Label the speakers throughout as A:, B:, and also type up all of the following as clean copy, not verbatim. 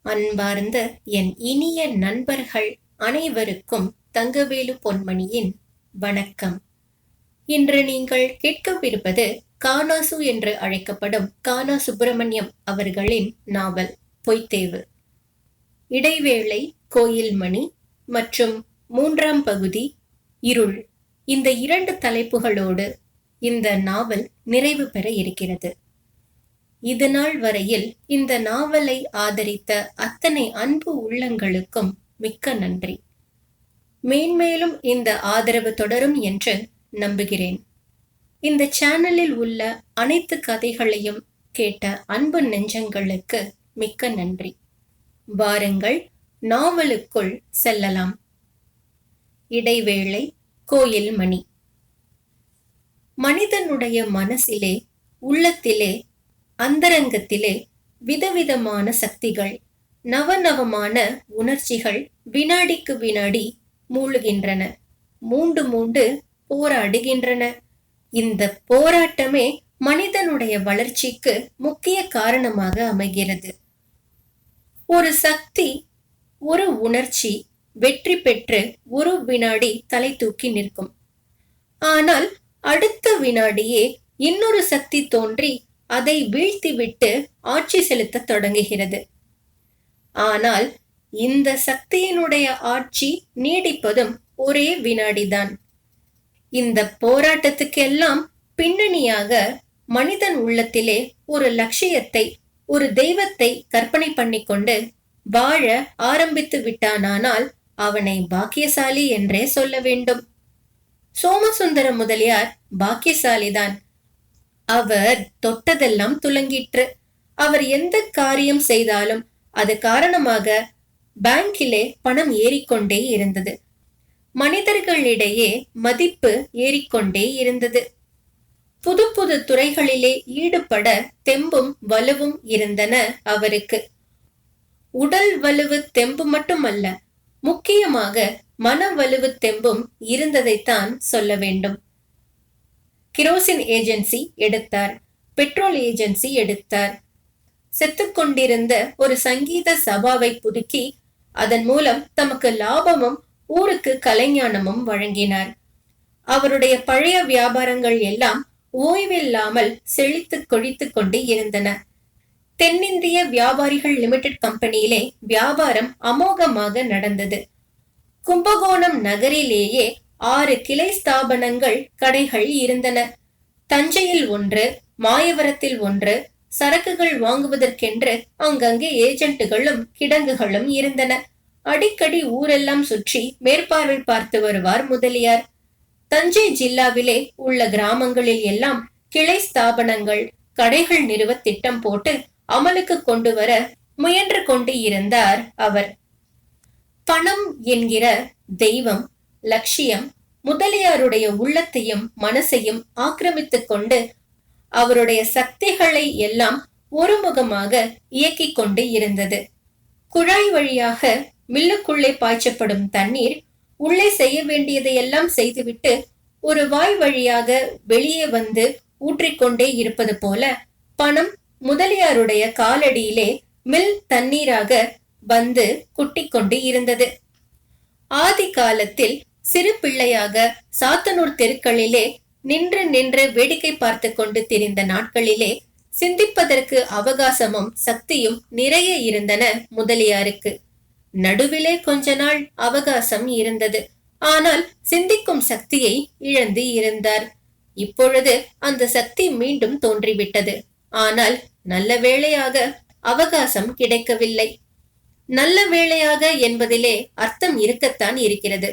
A: அன்பார்ந்த என் இனிய நண்பர்கள் அனைவருக்கும் தங்கவேலு பொன்மணியின் வணக்கம். இன்று நீங்கள் கேட்கவிருப்பது கானாசு என்று அழைக்கப்படும் கானா சுப்பிரமணியம் அவர்களின் நாவல் பொய்த்தேவு. இடைவேளை, கோயில் மணி மற்றும் 3ஆம் பகுதி இருள். இந்த 2 தலைப்புகளோடு இந்த நாவல் நிறைவு பெற இருக்கிறது. இதுநாள் வரையில் இந்த நாவலை ஆதரித்த அத்தனை அன்பு உள்ளங்களுக்கும் மிக்க நன்றி. மேன்மேலும் இந்த ஆதரவு தொடரும் என்று நம்புகிறேன். இந்த சேனலில் உள்ள அனைத்து கதைகளையும் கேட்ட அன்பு நெஞ்சங்களுக்கு மிக்க நன்றி. வாருங்கள், நாவலுக்குள் செல்லலாம். இடைவேளை, கோயில் மணி. மனிதனுடைய மனசிலே, உள்ளத்திலே, அந்தரங்கத்திலே விதவிதமான சக்திகள், நவநவமான உணர்ச்சிகள் வினாடிக்கு வினாடி மூழ்கின்றன, மூண்டு போராடுகின்றன. இந்த போராட்டமே மனிதனுடைய வளர்ச்சிக்கு முக்கிய காரணமாக அமைகிறது. ஒரு சக்தி, ஒரு உணர்ச்சி வெற்றி பெற்று ஒரு வினாடி தலை தூக்கி நிற்கும். ஆனால் அடுத்த வினாடியே இன்னொரு சக்தி தோன்றி அதை வீழ்த்திவிட்டு ஆட்சி செலுத்த தொடங்குகிறது. ஆனால் இந்த சக்தியினுடைய ஆட்சி நீடிப்பதும் ஒரே வினாடிதான். இந்த போராட்டத்துக்கெல்லாம் பின்னணியாக மனிதன் உள்ளத்திலே ஒரு லட்சியத்தை, ஒரு தெய்வத்தை கற்பனை பண்ணிக்கொண்டு வாழ ஆரம்பித்து விட்டானால் அவனை பாக்கியசாலி என்றே சொல்ல வேண்டும். சோமசுந்தர முதலியார் பாக்கியசாலிதான். அவர் தொட்டதெல்லாம் துலங்கிற்று. அவர் எந்த காரியம் செய்தாலும் அது காரணமாக பேங்கிலே பணம் ஏறிக்கொண்டே இருந்தது. மனிதர்களிடையே மதிப்பு ஏறிக்கொண்டே இருந்தது. புது புது துறைகளிலே ஈடுபட தெம்பும் வலுவும் இருந்தன அவருக்கு. உடல் வலுவு தெம்பு மட்டுமல்ல, முக்கியமாக மன வலுவு தெம்பும் இருந்ததைத்தான் சொல்ல வேண்டும். கிரோசின் ஏஜென்சி எடுத்தார், பெட்ரோல் ஏஜென்சி எடுத்தார். செத்துக்கொண்டிருந்த ஒரு சங்கீத சபாவை புதுக்கி அதன் மூலம் தமக்கு லாபமும் ஊருக்கு கலைஞானமும் வழங்கினார். அவருடைய பழைய வியாபாரங்கள் எல்லாம் ஓய்வில்லாமல் செழித்து கொழித்து கொண்டு இருந்தன. தென்னிந்திய வியாபாரிகள் லிமிடெட் கம்பெனியிலே வியாபாரம் அமோகமாக நடந்தது. கும்பகோணம் நகரிலேயே 6 கிளை ஸ்தாபனங்கள், கடைகள் இருந்தன. தஞ்சையில் 1, மாயவரத்தில் 1, சரக்குகள் வாங்குவதற்கென்று அங்கங்கே ஏஜென்ட்டுகளும் கிடங்குகளும் இருந்தன. அடிக்கடி ஊரெல்லாம் சுற்றி மேற்பார்வை பார்த்து வருவார் முதலியார். தஞ்சை ஜில்லாவிலே உள்ள கிராமங்களில் எல்லாம் கிளை ஸ்தாபனங்கள், கடைகள் நிறுவ திட்டம் போட்டு அமலுக்கு கொண்டு வர முயன்று கொண்டு இருந்தார் அவர். பணம் என்கிற தெய்வம், லட்சியம் முதலியாருடைய உள்ளத்தையும் மனசையும் ஆக்கிரமித்துக் கொண்டு அவருடைய சக்திகளை எல்லாம் ஒருமுகமாக இயக்கிக் கொண்டு இருந்தது. குழாய் வழியாக மில்லுக்குள்ளே பாய்ச்சப்படும் தண்ணீர் உள்ளே செய்ய வேண்டியதையெல்லாம் செய்துவிட்டு ஒரு வாய் வழியாக வெளியே வந்து ஊற்றிக்கொண்டே இருப்பது போல பணம் முதலியாருடைய காலடியிலே மில் தண்ணீராக வந்து குட்டிக் கொண்டு இருந்தது. ஆதி காலத்தில் சிறு பிள்ளையாக சாத்தனூர் தெருக்களிலே நின்று வேடிக்கை பார்த்து கொண்டு திரிந்த நாட்களிலே சிந்திப்பதற்கு அவகாசமும் சக்தியும் நிறைய இருந்தன முதலியாருக்கு. நடுவிலே கொஞ்ச நாள் அவகாசம் இருந்தது. ஆனால் சிந்திக்கும் சக்தியை இழந்து இருந்தார். இப்பொழுது அந்த சக்தி மீண்டும் தோன்றிவிட்டது. ஆனால் நல்ல வேளையாக அவகாசம் கிடைக்கவில்லை. நல்ல வேளையாக என்பதிலே அர்த்தம் இருக்கத்தான் இருக்கிறது.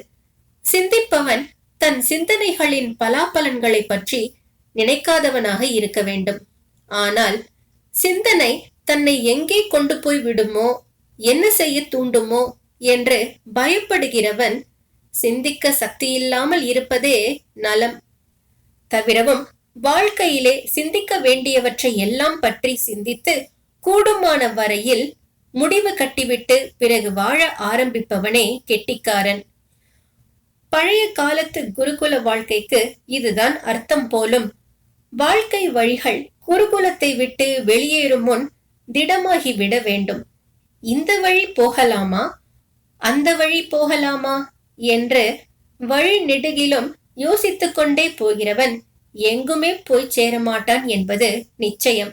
A: சிந்திப்பவன் தன் சிந்தனைகளின் பலாபலன்களை பற்றி நினைக்காதவனாக இருக்க வேண்டும். ஆனால் சிந்தனை தன்னை எங்கே கொண்டு போய் விடுமோ, என்ன செய்ய தூண்டுமோ என்று பயப்படுகிறவன் சிந்திக்க சக்தியில்லாமல் இருப்பதே நலம். தவிரவும் வாழ்க்கையிலே சிந்திக்க வேண்டியவற்றை எல்லாம் பற்றி சிந்தித்து கூடுமான வரையில் முடிவு கட்டிவிட்டு பிறகு வாழ ஆரம்பிப்பவனே கெட்டிக்காரன். பழைய காலத்து குருகுல வாழ்க்கைக்கு இதுதான் அர்த்தம் போலும். வாழ்க்கை வழிகள் குருகுலத்தை விட்டு வெளியேறும் முன் திடமாகி விட வேண்டும். இந்த வழி போகலாமா, அந்த வழி போகலாமா என்று வழி நெடுகிலும் யோசித்துக் கொண்டே போகிறவன் எங்குமே போய் சேரமாட்டான் என்பது நிச்சயம்.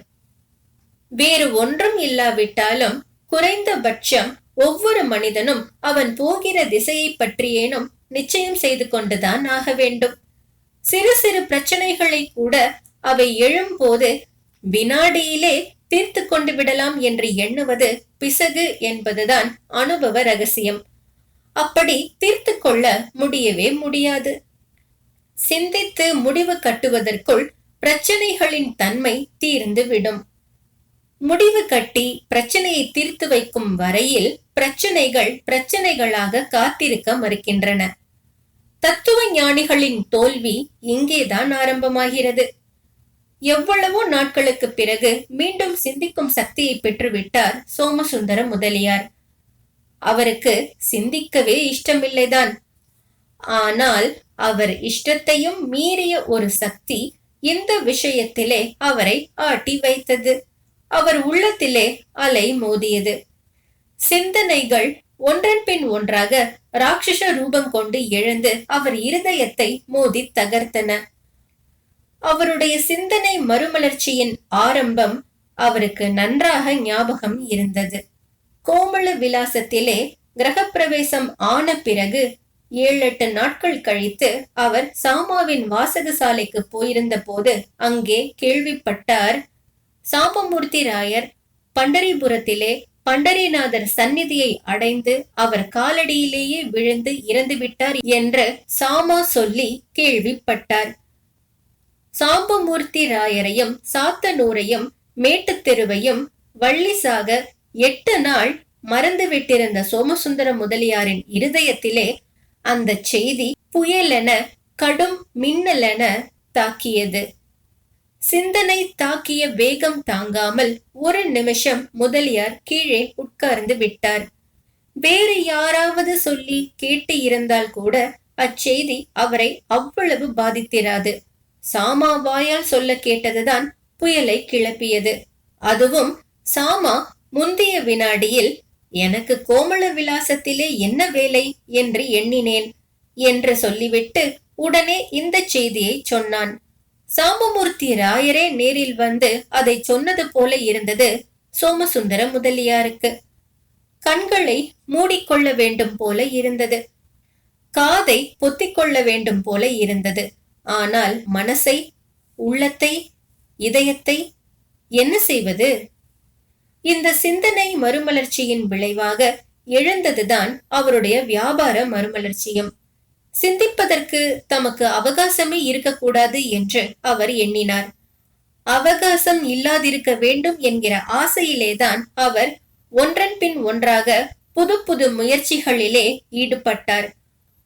A: வேறு ஒன்றும் இல்லாவிட்டாலும் குறைந்தபட்சம் ஒவ்வொரு மனிதனும் அவன் போகிற திசையை பற்றியேனும் நிச்சயம் செய்து கொண்டுதான் ஆக வேண்டும். சிறு சிறு பிரச்சனைகளை கூட அவை எழும்போது வினாடியிலே தீர்த்து கொண்டு விடலாம் என்று எண்ணுவது பிசகு என்பதுதான் அனுபவ ரகசியம். அப்படி தீர்த்து கொள்ள முடியவே முடியாது. சிந்தித்து முடிவு கட்டுவதற்குள் பிரச்சனைகளின் தன்மை தீர்ந்து விடும். முடிவு கட்டி பிரச்சனையை தீர்த்து வைக்கும் வரையில் பிரச்சனைகள் பிரச்சனைகளாக காத்திருக்க மறுக்கின்றன. தத்துவ ஞானிகளின் தோல்வி இங்கேதான் ஆரம்பமாகிறது. எவ்வளவோ நாட்களுக்கு பிறகு மீண்டும் சிந்திக்கும் சக்தியை பெற்றுவிட்டார் சோமசுந்தர முதலியார். அவருக்கு சிந்திக்கவே இஷ்டமில்லைதான். ஆனால் அவர் இஷ்டத்தையும் மீறிய ஒரு சக்தி இந்த விஷயத்திலே அவரை ஆட்டி வைத்தது. அவர் உள்ளத்திலே அலை மோதியது. சிந்தனைகள் ஒன்றன் பின் ஒன்றாக ராட்சச ரூபம் கொண்டு எழுந்து அவர் இருதயத்தை மோதி தகர்த்தன. அவருடைய சிந்தனை மறுமலர்ச்சியின் ஆரம்பம் அவருக்கு நன்றாக ஞாபகம் இருந்தது. கோமள விலாசத்திலே கிரகப்பிரவேசம் ஆன பிறகு 7-8 நாட்கள் கழித்து அவர் சாமாவின் வாசகசாலைக்கு போயிருந்த போது அங்கே கேள்விப்பட்டார், சாம்பமூர்த்தி ராயர் பண்டரிபுரத்திலே பண்டரிநாதர் சந்நிதியை அடைந்து அவர் காலடியிலேயே விழுந்து இறந்து விட்டார் என்று சாமா சொல்லி கேள்விப்பட்டார். சாம்பமூர்த்தி ராயரையும் சாத்தனூரையும் மேட்டுத் தெருவையும் வள்ளிசாக 8 நாள் மறந்துவிட்டிருந்த சோமசுந்தர முதலியாரின் இருதயத்திலே அந்த செய்தி புயலென கடும் மின்னலென தாக்கியது. சிந்தனை தாக்கிய வேகம் தாங்காமல் ஒரு நிமிஷம் முதலியார் கீழே உட்கார்ந்து விட்டார். வேறு யாராவது சொல்லி கேட்டு இருந்தால் கூட அச்செய்தி அவரை அவ்வளவு பாதித்திராது. சாமா வாயால் சொல்ல கேட்டதுதான் புயலை கிளப்பியது. அதுவும் சாமா முந்தைய வினாடியில் எனக்கு கோமள விலாசத்திலே என்ன வேலை என்று எண்ணினேன் என்று சொல்லிவிட்டு உடனே இந்த செய்தியை சொன்னான். சாம்பமூர்த்தி ராயரே நேரில் வந்து அதை சொன்னது போல இருந்தது சோமசுந்தர முதலியாருக்கு. கண்களை மூடிக்கொள்ள வேண்டும் போல இருந்தது. காதை பொத்திக்கொள்ள வேண்டும் போல இருந்தது. ஆனால் மனசை, உள்ளத்தை, இதயத்தை என்ன செய்வது? இந்த சிந்தனை மறுமலர்ச்சியின் விளைவாக எழுந்ததுதான் அவருடைய வியாபார மறுமலர்ச்சியும். சிந்திப்பதற்கு தமக்கு அவகாசமே இருக்கக்கூடாது என்று அவர் எண்ணினார். அவகாசம் இல்லாதிருக்க வேண்டும் என்கிற ஆசையிலேதான் அவர் ஒன்றன் பின் ஒன்றாக புது புது முயற்சிகளிலே ஈடுபட்டார்.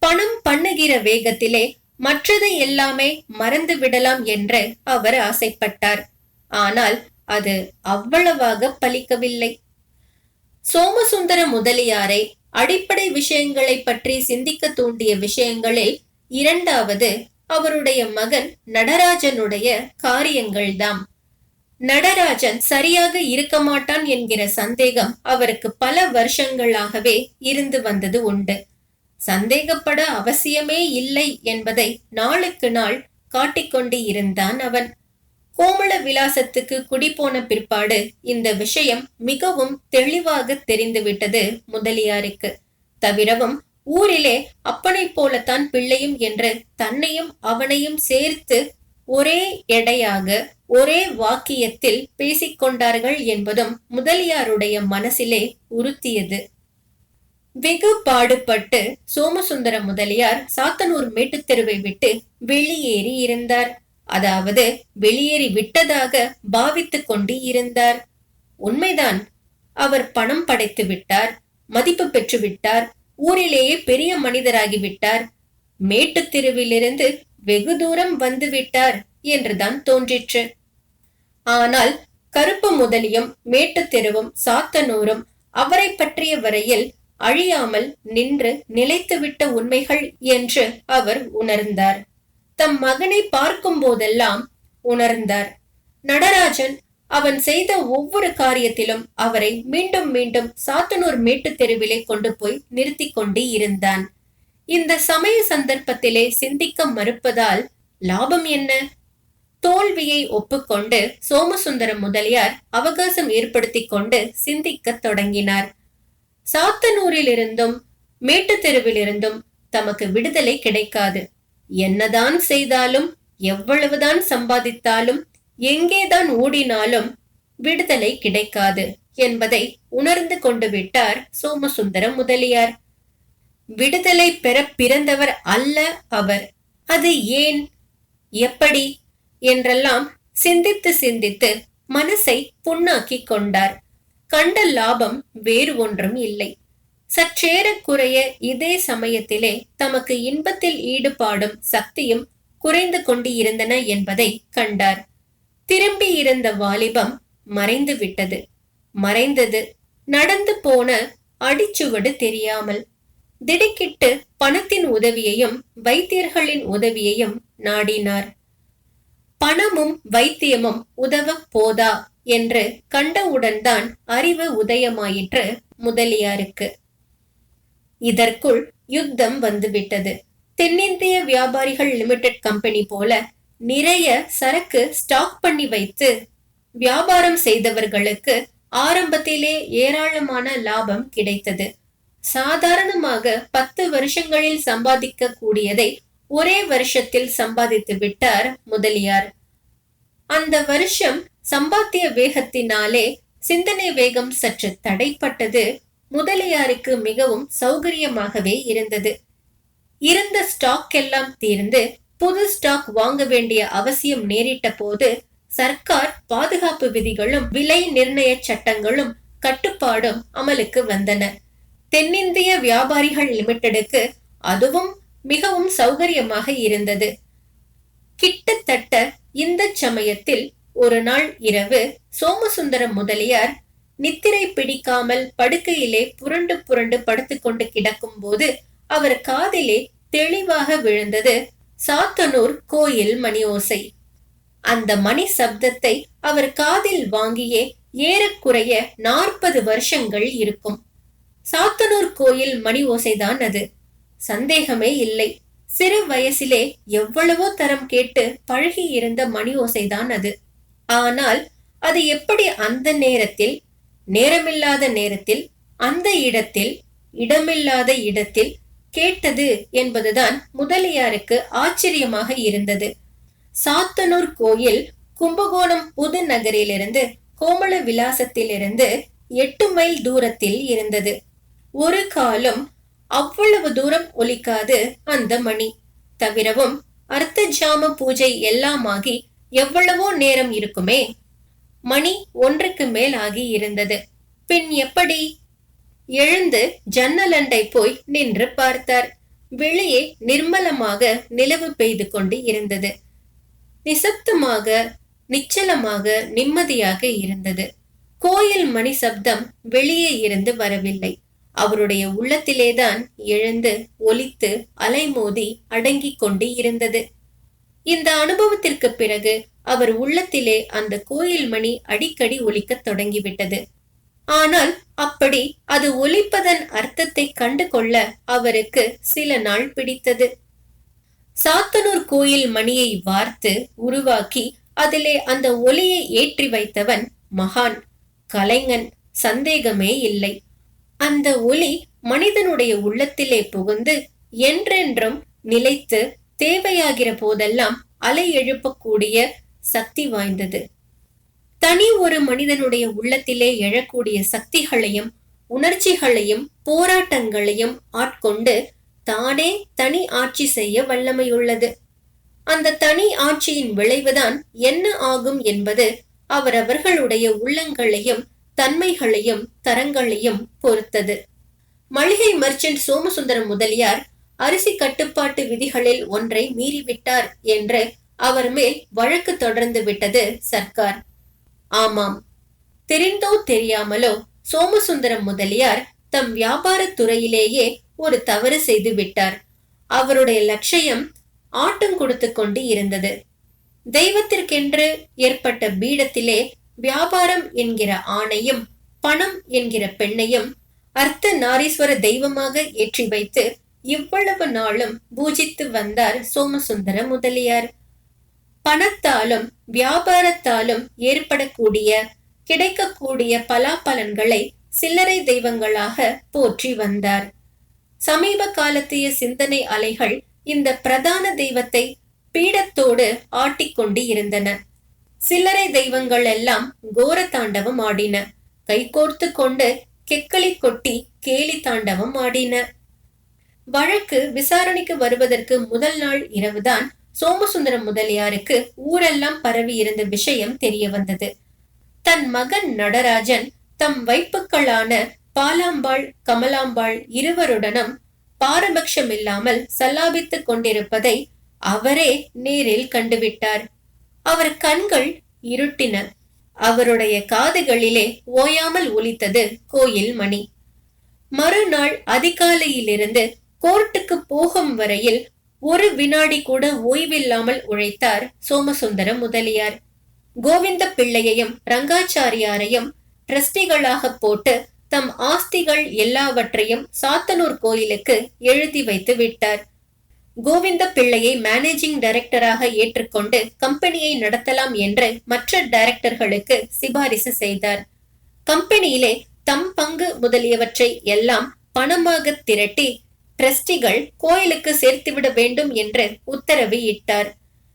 A: பணம் பண்ணுகிற வேகத்திலே மற்றதை எல்லாமே மறந்து விடலாம் என்று அவர் ஆசைப்பட்டார். ஆனால் அது அவ்வளவாக பலிக்கவில்லை. சோமசுந்தர முதலியாரை அடிப்படை விஷயங்களை பற்றி சிந்திக்க தூண்டிய விஷயங்களில் இரண்டாவது அவருடைய மகன் நடராஜனுடைய காரியங்கள்தாம். நடராஜன் சரியாக இருக்க மாட்டான் என்கிற சந்தேகம் அவருக்கு பல வருஷங்களாகவே இருந்து வந்தது உண்டு. சந்தேகப்பட அவசியமே இல்லை என்பதை நாளுக்கு நாள் காட்டிக்கொண்டு இருந்தான் அவன். கோமள விலாசத்துக்கு குடிபோன பிற்பாடு இந்த விஷயம் மிகவும் தெளிவாக தெரிந்துவிட்டது முதலியாருக்கு. தவிரவும் ஊரிலே அப்பனை போலத்தான் பிள்ளையும் என்று தன்னையும் அவனையும் சேர்த்து ஒரே எடையாக ஒரே வாக்கியத்தில் பேசிக்கொண்டார்கள் என்பதும் முதலியாருடைய மனசிலே உறுத்தியது. வெகு பாடுபட்டு சோமசுந்தர முதலியார் சாத்தனூர் மேட்டுத் தெருவை விட்டு வெளியேறி இருந்தார். அதாவது வெளியேறி விட்டதாக பாவித்துக் கொண்டு இருந்தார். உண்மைதான், அவர் பணம் படைத்து விட்டார், மதிப்பு பெற்று விட்டார், ஊரிலேயே பெரிய மனிதராகிவிட்டார், மேட்டுத் தெருவிலிருந்து வெகு தூரம் வந்து விட்டார் என்றுதான் தோன்றிற்று. ஆனால் கருப்பு முதலியும் மேட்டுத் தெருவும் சாத்தனூரும் அவரை பற்றிய வரையில் அழியாமல் நின்று நிலைத்துவிட்ட உண்மைகள் என்று அவர் உணர்ந்தார். தம் மகனை பார்க்கும் போதெல்லாம் உணர்ந்தார். நடராஜன் அவன் செய்த ஒவ்வொரு காரியத்திலும் அவரை மீண்டும் மீண்டும் சாத்தனூர் மேட்டு தெருவிலே கொண்டு போய் நிறுத்தி கொண்டு இருந்தான். இந்த சமய சந்தர்ப்பத்திலே சிந்திக்க மறுப்பதால் லாபம் என்ன? தோல்வியை ஒப்புக்கொண்டு சோமசுந்தர முதலியார் அவகாசம் ஏற்படுத்தி கொண்டு சிந்திக்க தொடங்கினார். சாத்தனூரில் இருந்தும் மேட்டு தெருவிலிருந்தும் தமக்கு விடுதலை கிடைக்காது. என்னதான் செய்தாலும், எவ்வளவுதான் சம்பாதித்தாலும், எங்கேதான் ஓடினாலும் விடுதலை கிடைக்காது என்பதை உணர்ந்து கொண்டு விட்டார் சோமசுந்தர முதலியார். விடுதலை பெற பிறந்தவர் அல்ல அவர். அது ஏன், எப்படி என்றெல்லாம் சிந்தித்து சிந்தித்து மனசை புண்ணாக்கி கொண்டார். கண்ட லாபம் வேறு ஒன்றும் இல்லை. சற்றேறக்குறைய இதே சமயத்திலே தமக்கு இன்பத்தில் ஈடுபாடும் சக்தியும் குறைந்து கொண்டு இருந்தன என்பதை கண்டார். திரும்பி இருந்த வாலிபம் மறைந்து விட்டது. மறைந்தது நடந்து போன அடிச்சுவடு தெரியாமல். திடுக்கிட்டு பணத்தின் உதவியையும் வைத்தியர்களின் உதவியையும் நாடினார். பணமும் வைத்தியமும் உதவ போதா என்று கண்டவுடன் தான் அறிவு உதயமாயிற்று முதலியாருக்கு. இதற்குள் யுத்தம் வந்துவிட்டது. தென்னிந்திய வியாபாரிகள் லிமிடெட் கம்பெனி போல நிறைய சரக்கு ஸ்டாக் பண்ணி வைத்து வியாபாரம் செய்தவர்களுக்கு ஆரம்பத்திலே ஏராளமான லாபம் கிடைத்தது. சாதாரணமாக 10 வருஷங்களில் சம்பாதிக்க கூடியதை ஒரே வருஷத்தில் சம்பாதித்து விட்டார் முதலியார். அந்த வருஷம் சம்பாத்திய வேகத்தினாலே சிந்தனை வேகம் சற்று தடைப்பட்டது. முதலியாருக்கு மிகவும் சௌகரியமாகவே இருந்தது. இருந்த ஸ்டாக் எல்லாம் தீர்ந்து புது ஸ்டாக் வாங்க வேண்டிய அவசியம் நேரிட்ட போது சர்க்கார் பாதுகாப்பு விதிகளும் விலை நிர்ணய சட்டங்களும் கட்டுப்பாடும் அமலுக்கு வந்தன. தென்னிந்திய வியாபாரிகள் லிமிடெடுக்கு அதுவும் மிகவும் சௌகரியமாக இருந்தது. கிட்டத்தட்ட இந்த சமயத்தில் ஒரு நாள் இரவு சோமசுந்தர முதலியார் நித்திரை பிடிக்காமல் படுக்கையிலே புரண்டு புரண்டு படுத்துக்கொண்டு கிடக்கும் போது அவர் காதிலே தெளிவாக விழுந்தது சாத்தனூர் கோயில் மணி ஓசை. அந்த மணி சப்தத்தை அவர் காதில் வாங்கியே ஏறக்குறைய 40 வருஷங்கள் இருக்கும். சாத்தனூர் கோயில் மணி ஓசைதான் அது, சந்தேகமே இல்லை. சிறு வயசிலே எவ்வளவோ தரம் கேட்டு பழகி இருந்த மணி ஓசைதான் அது. ஆனால் அது எப்படி அந்த நேரத்தில், நேரமில்லாத நேரத்தில், அந்த இடத்தில், இடமில்லாத இடத்தில் கேட்டது என்பதுதான் முதலியாருக்கு ஆச்சரியமாக இருந்தது. சாத்தனூர் கோயில் கும்பகோணம் புது நகரிலிருந்து கோமள விலாசத்திலிருந்து 8 மைல் தூரத்தில் இருந்தது. ஒரு காலம் அவ்வளவு தூரம் ஒலிக்காது அந்த மணி. தவிரவும் அர்த்த ஜாம பூஜை எல்லாமாகி எவ்வளவோ நேரம் இருக்குமே. மணி 1க்கு மேல் ஆகி இருந்தது. பின் எப்படி? எழுந்து ஜன்னலண்டை போய் நின்று பார்த்தார். வெளியே நிர்மலமாக நிலவு பெய்து கொண்டு இருந்தது. நிசப்தமாக, நிச்சலமாக, நிம்மதியாக இருந்தது. கோயில் மணி சப்தம் வெளியே இருந்து வரவில்லை. அவருடைய உள்ளத்திலேதான் எழுந்து ஒலித்து அலைமோதி அடங்கிக் கொண்டு இருந்தது. இந்த அனுபவத்திற்கு பிறகு அவர் உள்ளத்திலே அந்த கோயில் மணி அடிக்கடி ஒலிக்க தொடங்கிவிட்டது. ஆனால் அப்படி அது ஒலிப்பதன் அர்த்தத்தை கண்டு கொள்ள அவருக்கு சில நாள் பிடித்தது. சாத்தனூர் கோயில் மணியை வார்த்து உருவாக்கி அதிலே அந்த ஒலியை ஏற்றி வைத்தவன் மகான், கலைஞன், சந்தேகமே இல்லை. அந்த ஒலி மனிதனுடைய உள்ளத்திலே புகுந்து என்றென்றும் நிலைத்து தேவையாகிற போதெல்லாம் அலை எழுப்பக்கூடிய சக்தி வாய்ந்தது. தனி ஒரு மனிதனுடைய உள்ளத்திலே எழக்கூடிய சக்திகளையும் உணர்ச்சிகளையும் போராட்டங்களையும் ஆட்கொண்டு தானே தனி ஆட்சி செய்ய வல்லமையுள்ளது. அந்த தனி ஆட்சியின் விளைவுதான் என்ன ஆகும் என்பது அவரவர்களுடைய உள்ளங்களையும் தன்மைகளையும் தரங்களையும் பொறுத்தது. மளிகை மர்ச்சன்ட் சோமசுந்தர முதலியார் அரிசி கட்டுப்பாட்டு விதிகளில் ஒன்றை மீறிவிட்டார் என்று அவர் மேல் வழக்கு தொடர்ந்து விட்டது சர்க்கார். ஆமாம், தெரிந்தோ தெரியாமலோ சோமசுந்தர முதலியார் தம் வியாபார துறையிலேயே ஒரு தவறு செய்து விட்டார். அவருடைய லட்சியம் ஆட்டம் கொடுத்து கொண்டு இருந்தது. தெய்வத்திற்கென்று ஏற்பட்ட பீடத்திலே வியாபாரம் என்கிற ஆணையும் பணம் என்கிற பெண்ணையும் அர்த்த நாரீஸ்வர தெய்வமாக ஏற்றி வைத்து இவ்வளவு நாளும் பூஜித்து வந்தார் சோமசுந்தர முதலியார். பணத்தாலும் வியாபாரத்தாலும் ஏற்படக்கூடிய கிடைக்கக்கூடிய பலாபலன்களை சில்லறை தெய்வங்களாக போற்றி வந்தார். சமீப காலத்திய சிந்தனை அலைகள் இந்த பிரதான தெய்வத்தை பீடத்தோடு ஆட்டிக்கொண்டு இருந்தன. சில்லறை தெய்வங்கள் எல்லாம் கோர தாண்டவம் ஆடின. கைகோர்த்து கொண்டு கெக்களி கொட்டி கேலி தாண்டவம் ஆடின. வழக்கு விசாரணைக்கு வருவதற்கு முதல் நாள் இரவுதான் சோமசுந்தர முதலியாருக்கு ஊரெல்லாம் பரவி இருந்த விஷயம் தெரிய வந்தது. தன் மகன் நடராஜன் தம் வைப்புக்களான பாலாம்பாள் கமலாம்பாள் இருவருடனும் பாரபட்சமில்லாமல் சல்லாபித்துக் கொண்டிருப்பதை அவரே நேரில் கண்டுவிட்டார். அவர் கண்கள் இருட்டின. அவருடைய காதுகளிலே ஓயாமல் ஒலித்தது கோயில் மணி. மறுநாள் அதிகாலையிலிருந்து கோர்ட்டுக்கு போகும் வரையில் ஒரு வினாடி கூட ஓய்வில்லாமல் உழைத்தார் சோமசுந்தர முதலியார். கோவிந்த பிள்ளையையும் ரங்காச்சாரியாரையும் ட்ரஸ்டிகளாக போட்டு தம் ஆஸ்திகள் எல்லாவற்றையும் சாத்தனூர் கோயிலுக்கு எழுதி வைத்து விட்டார். கோவிந்த பிள்ளையை மேனேஜிங் டைரக்டராக ஏற்றுக்கொண்டு கம்பெனியை நடத்தலாம் என்று மற்ற டைரக்டர்களுக்கு சிபாரிசு செய்தார். கம்பெனியிலே தம் பங்கு முதலியவற்றை எல்லாம் பணமாக திரட்டி ட்ரஸ்டிகள் கோயிலுக்கு சேர்த்துவிட வேண்டும் என்று உத்தரவு இட்டார்.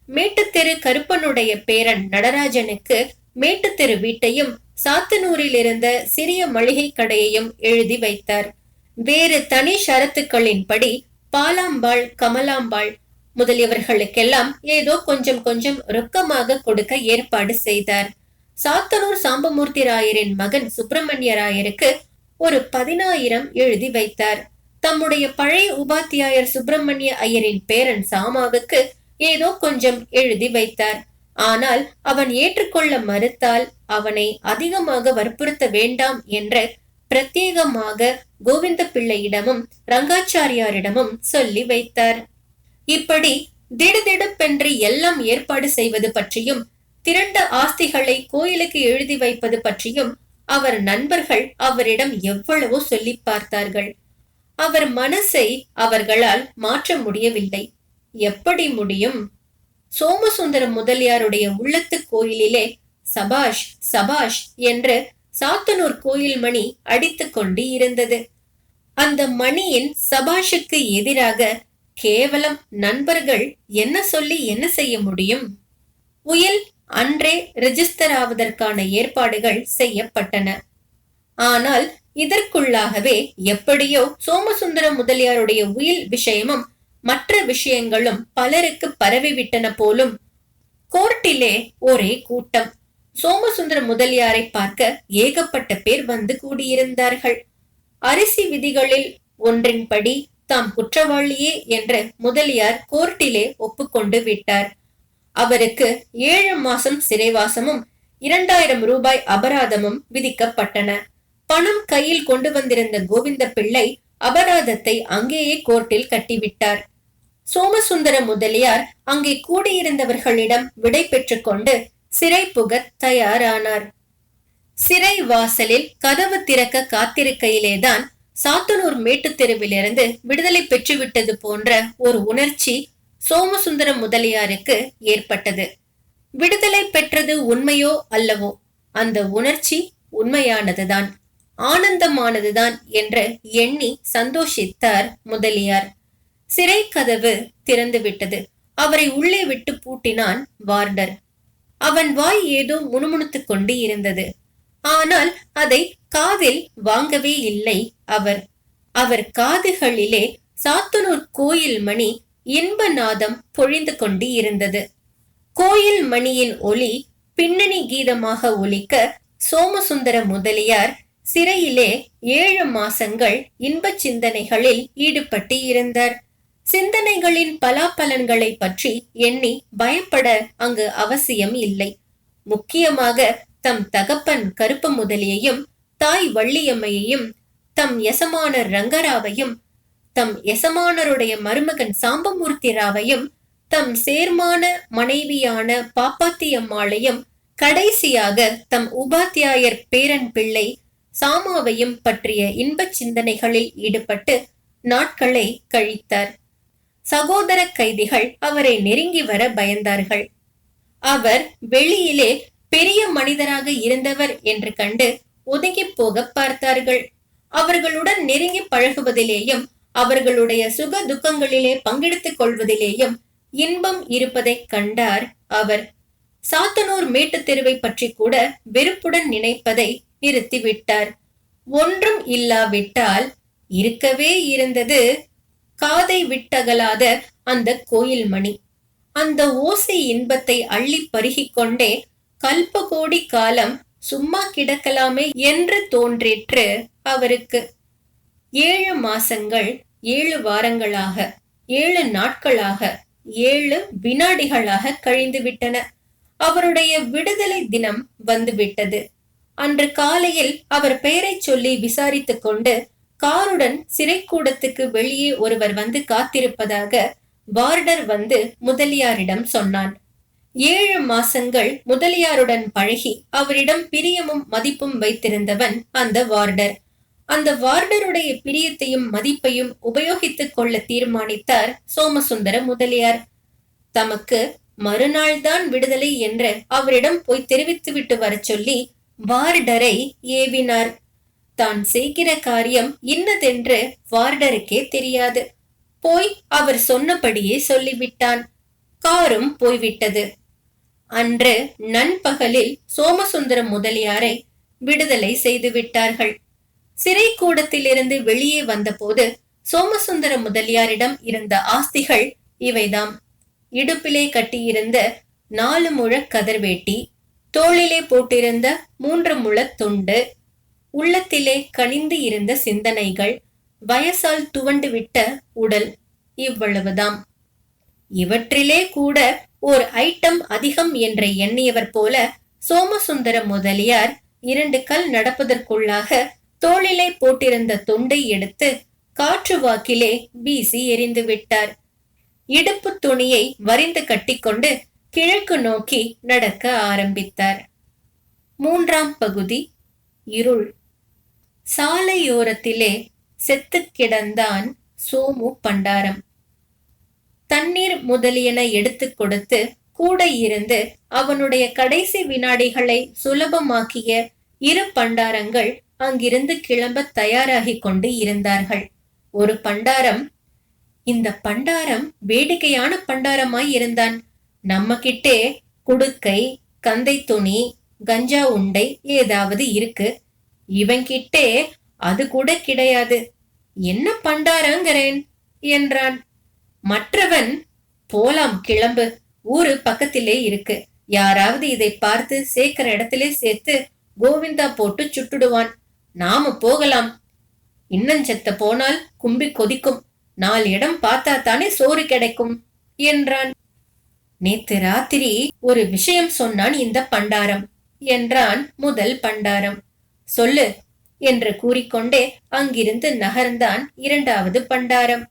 A: மேட்டுத்தெரு கருப்பனுடைய பேரன் நடராஜனுக்கு மேட்டுத்தெரு வீட்டையும் சாத்தனூரில் இருந்த சிறிய மளிகை கடையையும் எழுதி வைத்தார். வேறு தனி ஷரத்துக்களின்படி பாலாம்பாள் கமலாம்பாள் முதலியவர்களுக்கெல்லாம் ஏதோ கொஞ்சம் கொஞ்சம் ரொக்கமாக கொடுக்க ஏற்பாடு செய்தார். சாத்தனூர் சாம்பமூர்த்தி ராயரின் மகன் சுப்பிரமணிய ராயருக்கு ஒரு 10,000 எழுதி வைத்தார். தம்முடைய பழைய உபாத்தியாயர் சுப்பிரமணிய ஐயரின் பேரன் சாமாவுக்கு ஏதோ கொஞ்சம் எழுதி வைத்தார். ஆனால் அவன் ஏற்றுக்கொள்ள மறுத்தால் அவனை அதிகமாக வற்புறுத்த வேண்டாம் என்று பிரத்யேகமாக கோவிந்த பிள்ளையிடமும் ரங்காச்சாரியாரிடமும் சொல்லி வைத்தார். இப்படி திடுதிடுப்பென்று எல்லாம் ஏற்பாடு செய்வது பற்றியும் திரண்ட ஆஸ்திகளை கோயிலுக்கு எழுதி வைப்பது பற்றியும் அவர் நண்பர்கள் அவரிடம் எவ்வளவோ சொல்லி பார்த்தார்கள். அவர் மனசை அவர்களால் மாற்ற முடியவில்லை. எப்படி முடியும்? சோமசுந்தர முதலியாருடைய உள்ளத்து கோயிலிலே சபாஷ் சபாஷ் என்று சாத்தனூர் கோயில் மணி அடித்துக் கொண்டு இருந்தது. அந்த மணியின் சபாஷுக்கு எதிராக கேவலம் நண்பர்கள் என்ன சொல்லி என்ன செய்ய முடியும்? உயில் அன்றே ரெஜிஸ்டர் ஆவதற்கான ஏற்பாடுகள் செய்யப்பட்டன. ஆனால் இதற்குள்ளாகவே எப்படியோ சோமசுந்தர முதலியாருடைய உயில் விஷயமும் மற்ற விஷயங்களும் பலருக்கு பரவிவிட்டன போலும். கோர்ட்டிலே ஒரே கூட்டம். சோமசுந்தர முதலியாரை பார்க்க ஏகப்பட்ட பேர் வந்து கூடியிருந்தார்கள். அரிசி விதிகளில் ஒன்றின்படி தாம் குற்றவாளியே என்று முதலியார் கோர்ட்டிலே ஒப்புக்கொண்டு விட்டார். அவருக்கு 7 மாசம் சிறைவாசமும் 2000 ரூபாய் அபராதமும் விதிக்கப்பட்டன. பணம் கையில் கொண்டு வந்திருந்த கோவிந்த பிள்ளை அபராதத்தை அங்கேயே கோர்ட்டில் கட்டிவிட்டார். சோமசுந்தர முதலியார் அங்கே கூடியிருந்தவர்களிடம் விடை பெற்றுக் கொண்டு சிறை புக தயாரானார். சிறை வாசலில் கதவு திறக்க காத்திருக்கையிலேதான் சாத்தனூர் மேட்டு தெருவிலிருந்து விடுதலை பெற்றுவிட்டது போன்ற ஒரு உணர்ச்சி சோமசுந்தர முதலியாருக்கு ஏற்பட்டது. விடுதலை பெற்றது உண்மையோ அல்லவோ, அந்த உணர்ச்சி உண்மையானதுதான், ஆனந்தமானதுதான் என்று எண்ணி சந்தோஷித்தார் முதலியார். சிறை கதவு திறந்து விட்டது. அவரை உள்ளே விட்டு பூட்டினான் வார்டர். அவன் வாய் ஏதோ முணுமுணுத்துக் கொண்டு இருந்தது. ஆனால் அதை காதில் வாங்கவே இல்லை. அவர் காதுகளிலே சாத்தனூர் கோயில் மணி இன்ப நாதம் பொழிந்து கொண்டு இருந்தது. கோயில் மணியின் ஒலி பின்னணி கீதமாக ஒலிக்க சோமசுந்தர முதலியார் சிறையிலே 7 மாசங்கள் இன்ப சிந்தனைகளில் ஈடுபட்டு இருந்தார். சிந்தனைகளின் பலாபலன்களை பற்றி எண்ணி பயப்பட அங்கு அவசியம் இல்லை. முக்கியமாக தம் தகப்பன் கருப்ப முதலியையும் தாய் வள்ளியம்மையையும் தம் எசமானர் ரங்கராவையும் தம் எசமானருடைய மருமகன் சாம்பமூர்த்தி ராவையும் தம் சேர்மான மனைவியான பாப்பாத்தி அம்மாளையும் கடைசியாக தம் உபாத்தியாயர் பேரன் பிள்ளை சாமாவையும் பற்றிய இன்பச் சிந்தனைகளில் ஈடுபட்டு நாட்களை கழித்தார். சகோதர கைதிகள் அவரை நெருங்கி வர பயந்தார்கள். அவர் வெளியிலே பெரிய மனிதராக இருந்தவர் என்று கண்டு ஒதுங்கி போக பார்த்தார்கள். அவர்களுடன் நெருங்கி பழகுவதிலேயும் அவர்களுடைய சுக துக்கங்களிலே பங்கெடுத்துக் கொள்வதிலேயும் இன்பம் இருப்பதை கண்டார் அவர். சாத்தனூர் மேட்டு தெருவை பற்றி கூட வெறுப்புடன் நினைப்பதை நிறுத்திவிட்டார். ஒன்றும் இல்லாவிட்டால் இருக்கவே இருந்தது காதை விட்டகலாத அந்த கோயில் மணி. அந்த ஓசை இன்பத்தை அள்ளி பருகிக் கொண்டே கல்பகோடி காலம் சும்மா கிடக்கலாமே என்று தோன்றிற்று அவருக்கு. 7 மாசங்கள் 7 வாரங்களாக 7 நாட்களாக 7 வினாடிகளாக கழிந்து விட்டன. அவருடைய விடுதலை தினம் வந்துவிட்டது. அன்று காலையில் அவர் பெயரை சொல்லி விசாரித்துக் கொண்டு காருடன் சிறைக்கூடத்துக்கு வெளியே ஒருவர் வந்து காத்திருப்பதாக வார்டர் வந்து முதலியாரிடம் சொன்னான். 7 மாசங்கள் முதலியாருடன் பழகி அவரிடம் பிரியமும் மதிப்பும் வைத்திருந்தவன் அந்த வார்டர். அந்த வார்டருடைய பிரியத்தையும் மதிப்பையும் உபயோகித்துக் கொள்ள தீர்மானித்தார் சோமசுந்தர முதலியார். தமக்கு மறுநாள் தான் விடுதலை என்று அவரிடம் போய் தெரிவித்துவிட்டு வர சொல்லி வார்டரை ஏவினார். தான் செய்கிற காரியம் இன்னதென்று வார்டருக்கே தெரியாது. போய் அவர் சொன்னபடியே சொல்லிவிட்டான். காரும் போய்விட்டது. அன்று நண்பகலில் சோமசுந்தர முதலியாரை விடுதலை செய்து விட்டார்கள். சிறை கூடத்திலிருந்து வெளியே வந்தபோது சோமசுந்தர முதலியாரிடம் இருந்த ஆஸ்திகள் இவைதாம். இடுப்பிலே கட்டியிருந்த 4 முழ கதர்வேட்டி, தோளிலே போட்டிருந்த 3 முழ துண்டு, உள்ளத்திலே கனிந்து இருந்த சிந்தனைகள், வயசால் துவண்டு விட்ட உடல், இவ்வளவுதாம். இவற்றிலே கூட ஓர் ஐட்டம் அதிகம் என்று எண்ணியவர் போல சோமசுந்தர முதலியார் 2 கல் நடப்பதற்குள்ளாக தோளிலே போட்டிருந்த துண்டை எடுத்து காற்று வாக்கிலே வீசி எறிந்து விட்டார். இடுப்பு துணியை வரிந்து கட்டிக்கொண்டு கிழக்கு நோக்கி நடக்க ஆரம்பித்தார். 3ஆம் பகுதி. இருள். சாலையோரத்திலே செத்து கிடந்தான் சோமு பண்டாரம். தண்ணீர் முதலியன எடுத்து கொடுத்து கூட இருந்து அவனுடைய கடைசி வினாடிகளை சுலபமாக்கிய 2 பண்டாரங்கள் அங்கிருந்து கிளம்ப தயாராகி கொண்டு இருந்தார்கள். ஒரு பண்டாரம், இந்த பண்டாரம் வேடிக்கையான பண்டாரமாய் இருந்தான். நம்ம கிட்டே குடுக்கை, கந்தை துணி, கஞ்சா உண்டை ஏதாவது இருக்கு. இவன்கிட்டே அது கூட கிடையாது. என்ன பண்டாரங்கிறேன் என்றான். மற்றவன், போலாம் கிளம்பு, ஊரு பக்கத்திலே இருக்கு. யாராவது இதை பார்த்து சேர்க்கிற இடத்திலே சேர்த்து கோவிந்தா போட்டு சுட்டுடுவான். நாம போகலாம். இன்னஞ்செத்த போனால் கும்பி கொதிக்கும். 4 இடம் பார்த்தா தானே சோறு கிடைக்கும் என்றான். நேத்து ராத்திரி ஒரு விஷயம் சொன்னான் இந்த பண்டாரம் என்றான் முதல் பண்டாரம். சொல்லு என்று கூறிக்கொண்டே அங்கிருந்து நகர்ந்தான் 2வது பண்டாரம்.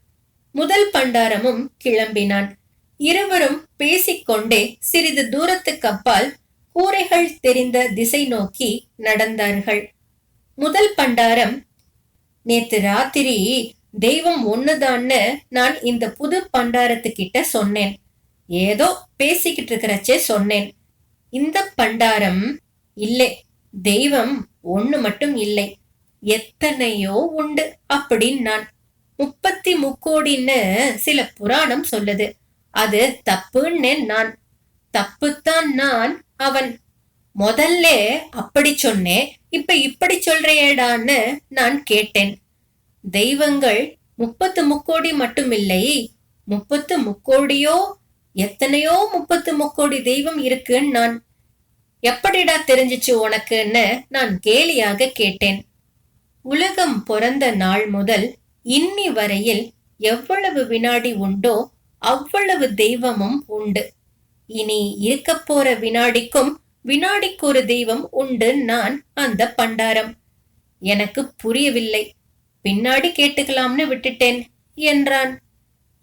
A: முதல் பண்டாரமும் கிளம்பினான். இருவரும் பேசிக்கொண்டே சிறிது தூரத்துக்கு அப்பால் கூரைகள் தெரிந்த திசை நோக்கி நடந்தார்கள். முதல் பண்டாரம், நேத்து ராத்திரி தெய்வம் ஒண்ணுதான்னு நான் இந்த புது பண்டாரத்துக்கிட்ட சொன்னேன். ஏதோ பேசிக்கிட்டு இருக்கிறச்சே சொன்னேன். இந்த பண்டாரம், இல்லை, தெய்வம் ஒண்ணு மட்டும் இல்லை, எத்தனையோ உண்டு அப்படின்னு நான். 33 கோடின்னு சில புராணம் சொல்லுது. அது தப்புன்னு நான். தப்புத்தான் நான். அவன் முதல்ல அப்படி சொன்னேன், இப்ப இப்படி சொல்றியேடான்னு நான் கேட்டேன். தெய்வங்கள் 33 கோடி மட்டுமில்லை, 33 கோடியோ எத்தனையோ 33 கோடி தெய்வம் இருக்குன்னு நான். எப்படிடா தெரிஞ்சிச்சு உனக்குன்னு நான் கேலியாக கேட்டேன். உலகம் பிறந்த நாள் முதல் இன்னி வரையில் எவ்வளவு வினாடி உண்டோ அவ்வளவு தெய்வமும் உண்டு. இனி இருக்க போற வினாடிக்கும் வினாடிக்கு ஒரு தெய்வம் உண்டு நான் அந்த பண்டாரம். எனக்கு புரியவில்லை. பின்னாடி கேட்டுக்கலாம்னு விட்டுட்டேன் என்றான்.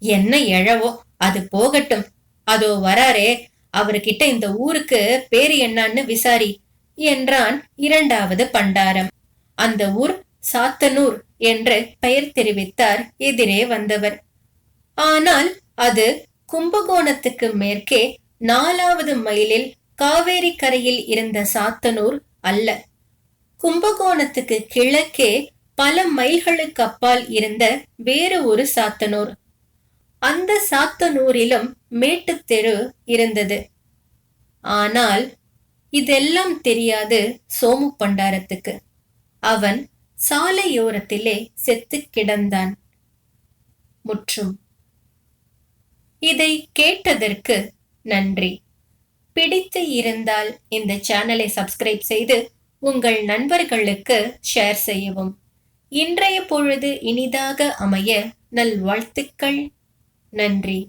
A: என்ன எழவோ அது போகட்டும். அதோ வராரே அவர்கிட்ட இந்த ஊருக்கு பேரு என்னன்னு விசாரி என்றான் இரண்டாவது பண்டாரம். அந்த ஊர் சாத்தனூர் என்று பெயர் தெரிவித்தார் எதிரே வந்தவர். ஆனால் அது கும்பகோணத்துக்கு மேற்கே 4வது மைலில் காவேரி கரையில் இருந்த சாத்தனூர் அல்ல. கும்பகோணத்துக்கு கிழக்கே பல மைல்களுக்கு அப்பால் இருந்த வேறு ஒரு சாத்தனூர். அந்த சாத்தனூரிலும் மேட்டுத்தெரு இருந்தது. ஆனால் இதெல்லாம் தெரியாது சோமு பண்டாரத்துக்கு. அவன் சாலையோரத்திலே செத்து கிடந்தான். முற்றும். இதை கேட்டதற்கு நன்றி. பிடித்து இருந்தால் இந்த சேனலை சப்ஸ்கிரைப் செய்து உங்கள் நண்பர்களுக்கு ஷேர் செய்யவும். இன்றைய பொழுது இனிதாக அமைய நல்வாழ்த்துக்கள். நன்றி.